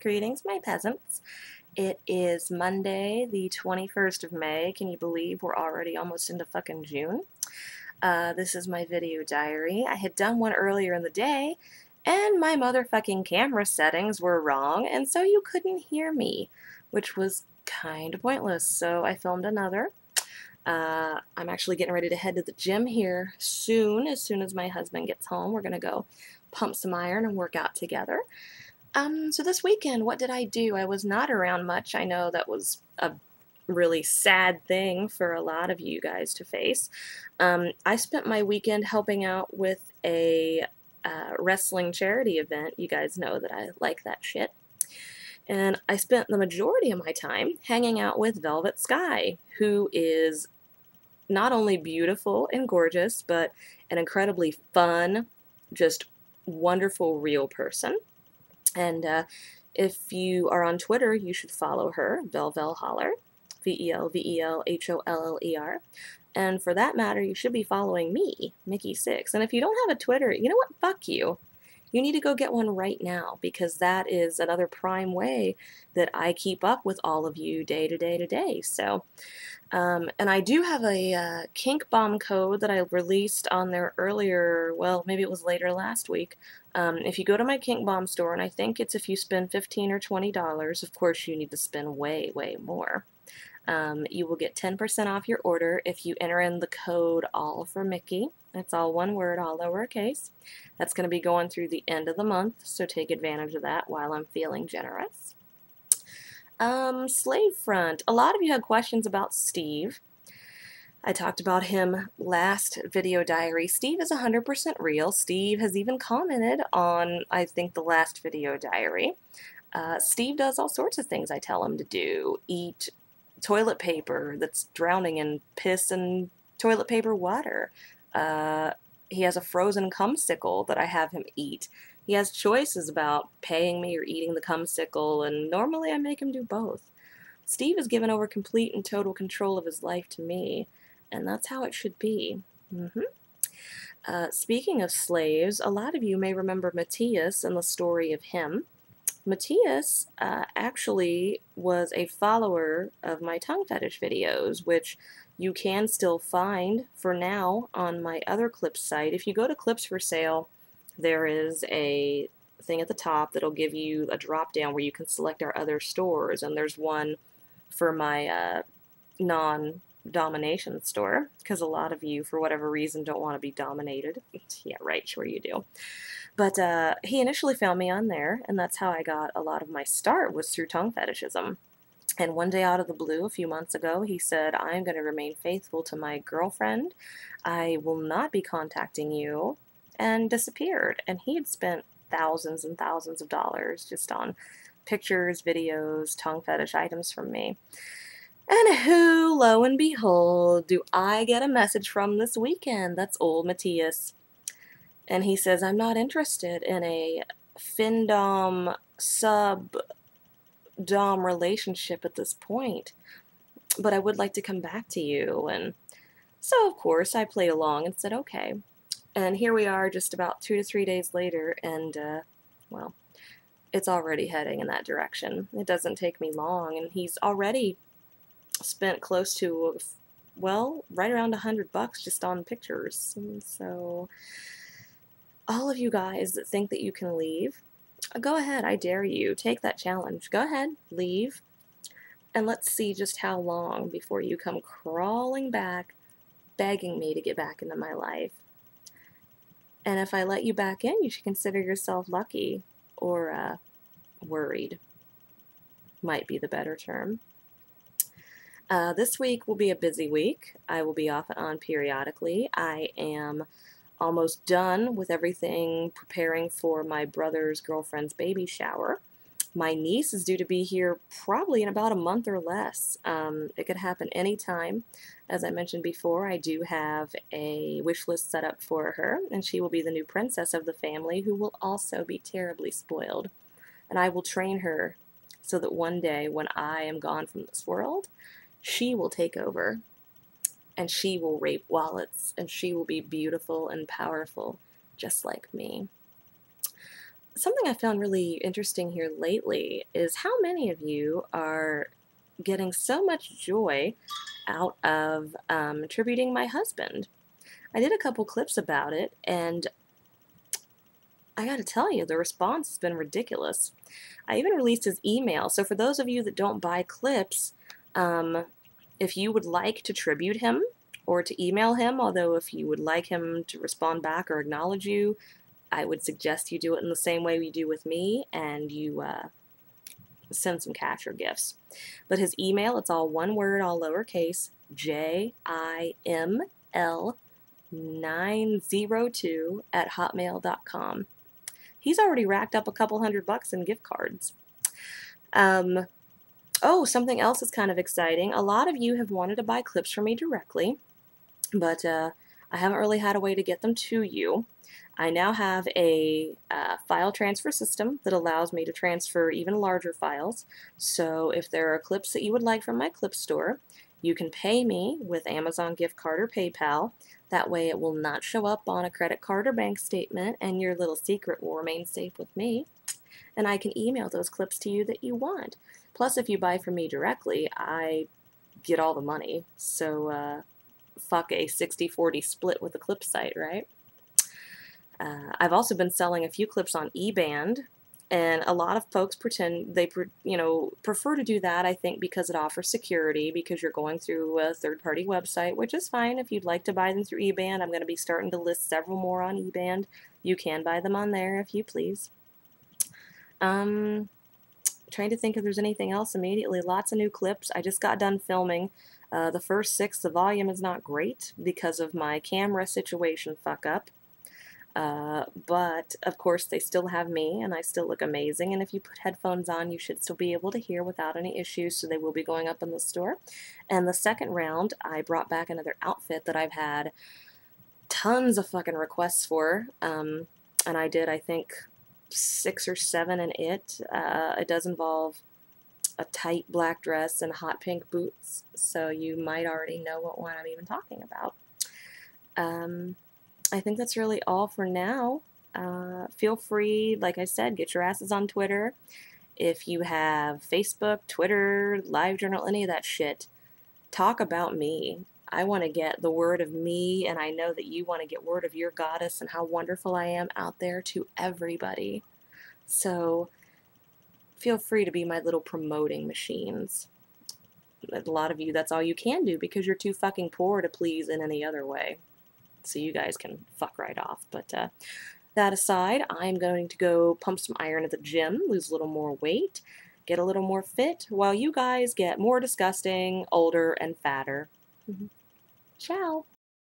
Greetings, my peasants. It is Monday, the 21st of May. Can you believe we're already almost into fucking June? This is my video diary. I had done one earlier in the day, and my motherfucking camera settings were wrong, and so you couldn't hear me, which was kind of pointless, so I filmed another. I'm actually getting ready to head to the gym here soon. As soon as my husband gets home, we're gonna go pump some iron and work out together. So this weekend, what did I do? I was not around much. I know that was a really sad thing for a lot of you guys to face. I spent my weekend helping out with a wrestling charity event. You guys know that I like that shit. And I spent the majority of my time hanging out with Velvet Sky, who is not only beautiful and gorgeous, but an incredibly fun, just wonderful, real person. And if you are on Twitter, you should follow her, Velvelholler, Velvelholler. And for that matter, you should be following me, Mikki6. And if you don't have a Twitter, you know what? Fuck you. You need to go get one right now, because that is another prime way that I keep up with all of you day to day to day. So, and I do have a kink bomb code that I released on there earlier, well, maybe it was later last week. If you go to my kink bomb store, and I think it's if you spend $15 or $20, of course you need to spend way, way more. You will get 10% off your order if you enter in the code all for Mikki. It's all one word, all lowercase. That's going to be going through the end of the month, so take advantage of that while I'm feeling generous. Slave Front. A lot of you had questions about Steve. I talked about him last video diary. Steve is 100% real. Steve has even commented on, I think, the last video diary. Steve does all sorts of things I tell him to do. Eat toilet paper that's drowning in piss and toilet paper water. He has a frozen cumsicle that I have him eat. He has choices about paying me or eating the cumsicle, and normally I make him do both. Steve has given over complete and total control of his life to me, and that's how it should be. Speaking of slaves, a lot of you may remember Matthias and the story of him. Matthias actually was a follower of my tongue fetish videos, which you can still find for now on my other clips site. If you go to clips for sale, there is a thing at the top that'll give you a drop down where you can select our other stores, and there's one for my non-domination store, because a lot of you, for whatever reason, don't want to be dominated. Yeah, right, sure you do. But he initially found me on there, and that's how I got a lot of my start, was through tongue fetishism. And one day out of the blue, a few months ago, he said, I'm going to remain faithful to my girlfriend. I will not be contacting you, and disappeared. And he had spent thousands and thousands of dollars just on pictures, videos, tongue fetish items from me. And who, lo and behold, do I get a message from this weekend? That's old Matthias. And he says, I'm not interested in a findom sub-dom relationship at this point, but I would like to come back to you. And so, of course, I played along and said, okay. And here we are just about 2 to 3 days later, and, well, it's already heading in that direction. It doesn't take me long, and he's already spent close to, well, right around $100 just on pictures. And so, all of you guys that think that you can leave, go ahead, I dare you. Take that challenge. Go ahead, leave, and let's see just how long before you come crawling back, begging me to get back into my life. And if I let you back in, you should consider yourself lucky, or worried, might be the better term. This week will be a busy week. I will be off and on periodically. I am almost done with everything preparing for my brother's girlfriend's baby shower. My niece is due to be here probably in about a month or less. It could happen anytime. As I mentioned before, I do have a wish list set up for her, and she will be the new princess of the family, who will also be terribly spoiled. And I will train her so that one day when I am gone from this world, she will take over, and she will rape wallets, and she will be beautiful and powerful just like me. Something I found really interesting here lately is how many of you are getting so much joy out of attributing my husband. I did a couple clips about it, and I gotta tell you, the response has been ridiculous. I even released his email, so for those of you that don't buy clips, um, if you would like to tribute him or to email him, although if you would like him to respond back or acknowledge you, I would suggest you do it in the same way we do with me, and you send some cash or gifts. But his email, it's all one word, all lowercase, JIML902 at hotmail.com. He's already racked up a couple $100 in gift cards. Oh, something else is kind of exciting. A lot of you have wanted to buy clips from me directly, but I haven't really had a way to get them to you. I now have a file transfer system that allows me to transfer even larger files. So if there are clips that you would like from my clip store, you can pay me with Amazon gift card or PayPal. That way it will not show up on a credit card or bank statement, and your little secret will remain safe with me. And I can email those clips to you that you want. Plus, if you buy from me directly, I get all the money. So fuck a 60-40 split with a clip site, right? I've also been selling a few clips on eBand, and a lot of folks pretend they prefer to do that, I think, because it offers security, because you're going through a third-party website, which is fine if you'd like to buy them through eBand. I'm going to be starting to list several more on eBand. You can buy them on there if you please. Trying to think if there's anything else immediately. Lots of new clips. I just got done filming. The first 6, the volume is not great because of my camera situation fuck up. But of course they still have me, and I still look amazing, and if you put headphones on you should still be able to hear without any issues, so they will be going up in the store. And the second round I brought back another outfit that I've had tons of fucking requests for, and I did, I think, 6 or 7 in it. It does involve a tight black dress and hot pink boots, so you might already know what one I'm even talking about. I think that's really all for now. Feel free, like I said, get your asses on Twitter. If you have Facebook, Twitter, LiveJournal, any of that shit, talk about me. I want to get the word of me, and I know that you want to get word of your goddess and how wonderful I am out there to everybody. So feel free to be my little promoting machines. A lot of you, that's all you can do because you're too fucking poor to please in any other way. So you guys can fuck right off. But that aside, I'm going to go pump some iron at the gym, lose a little more weight, get a little more fit, while you guys get more disgusting, older, and fatter. Ciao.